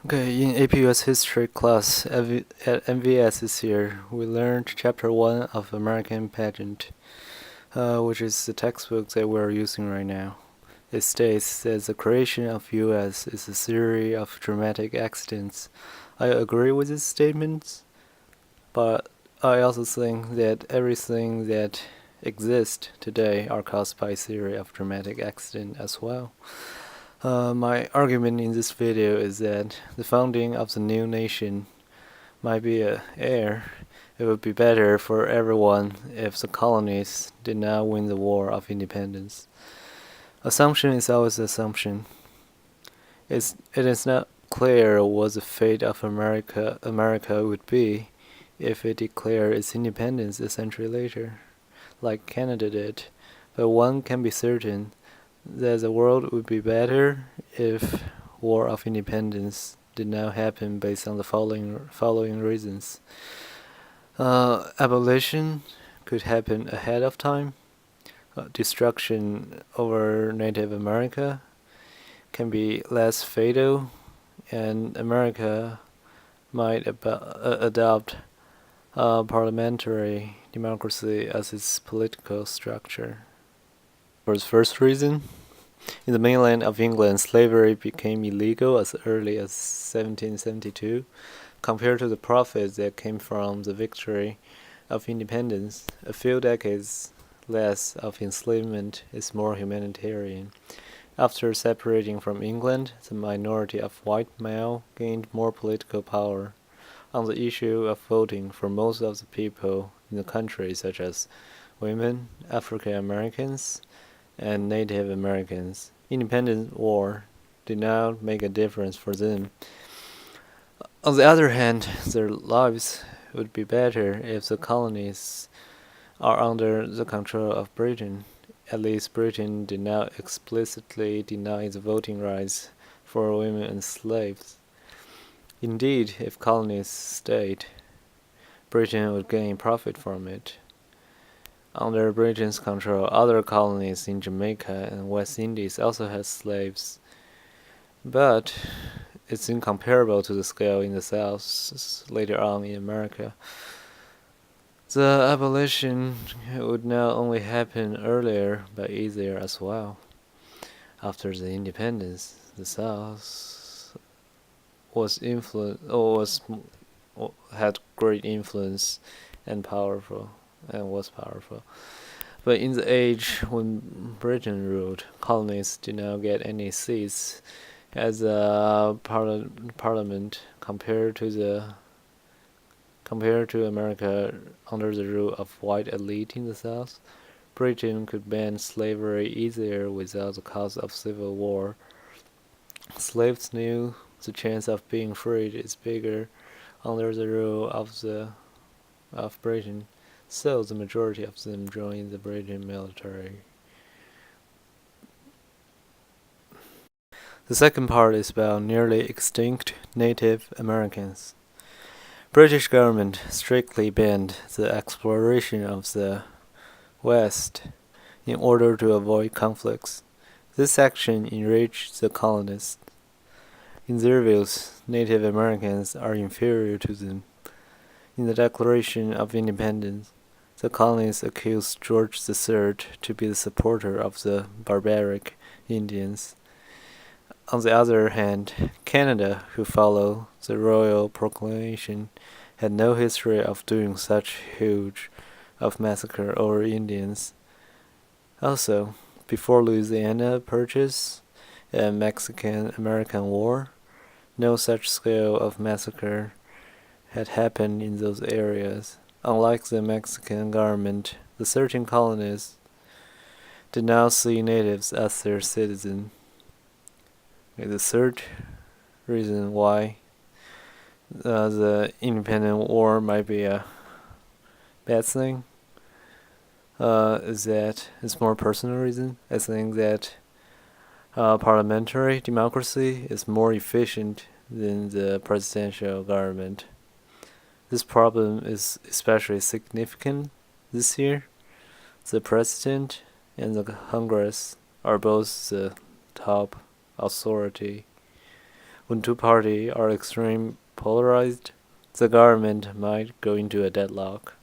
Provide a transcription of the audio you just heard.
Okay, in APUS history class at MVS this year, we learned chapter 1 of American Pageant, which is the textbook that we're using right now. It states that the creation of US is a series of dramatic accidents. I agree with this statement, but I also think that everything that exists today are caused by a series of dramatic accidents as well. My argument in this video is that the founding of the new nation might be a error. It would be better for everyone if the colonies did not win the War of Independence. Assumption is always assumption. It is not clear what the fate of America would be if it declared its independence a century later, like Canada did. But one can be certain that the world would be better if War of Independence did not happen based on the following reasons. Abolition could happen ahead of time. Destruction over Native America can be less fatal, and America might adopt parliamentary democracy as its political structure. For the first reason, in the mainland of England, slavery became illegal as early as 1772. Compared to the profits that came from the victory of independence, a few decades less of enslavement is more humanitarian. After separating from England, the minority of white male gained more political power on the issue of voting for most of the people in the country, such as women, African Americans, and Native Americans. Independence war did not make a difference for them. On the other hand, their lives would be better if the colonies are under the control of Britain. At least Britain did not explicitly deny the voting rights for women and slaves. Indeed, if colonies stayed, Britain would gain profit from it. Under Britain's control, other colonies in Jamaica and West Indies also had slaves, but it's incomparable to the scale in the South later on in America. The abolition would not only happen earlier, but easier as well. After the independence, the South had great influence and was powerful. But in the age when Britain ruled, colonies did not get any seats as a parliament compared to America under the rule of white elite in the South. Britain could ban slavery easier without the cost of civil war. Slaves knew the chance of being freed is bigger under the rule of Britain, so the majority of them joined the British military. The second part is about nearly extinct Native Americans. British government strictly banned the exploration of the West in order to avoid conflicts. This action enraged the colonists. In their views, Native Americans are inferior to them. In the Declaration of Independence, the colonists accused George III to be the supporter of the barbaric Indians. On the other hand, Canada, who followed the Royal Proclamation, had no history of doing such huge of massacre over Indians. Also, before Louisiana Purchase and Mexican-American War, no such scale of massacre had happened in those areas. Unlike the Mexican government, the 13 colonies did not see natives as their citizens. The third reason why the independent war might be a bad thing is that it's more personal reason. I think that parliamentary democracy is more efficient than the presidential government. This problem is especially significant this year. The president and the Congress are both the top authority, When two parties are extremely polarized, the government might go into a deadlock.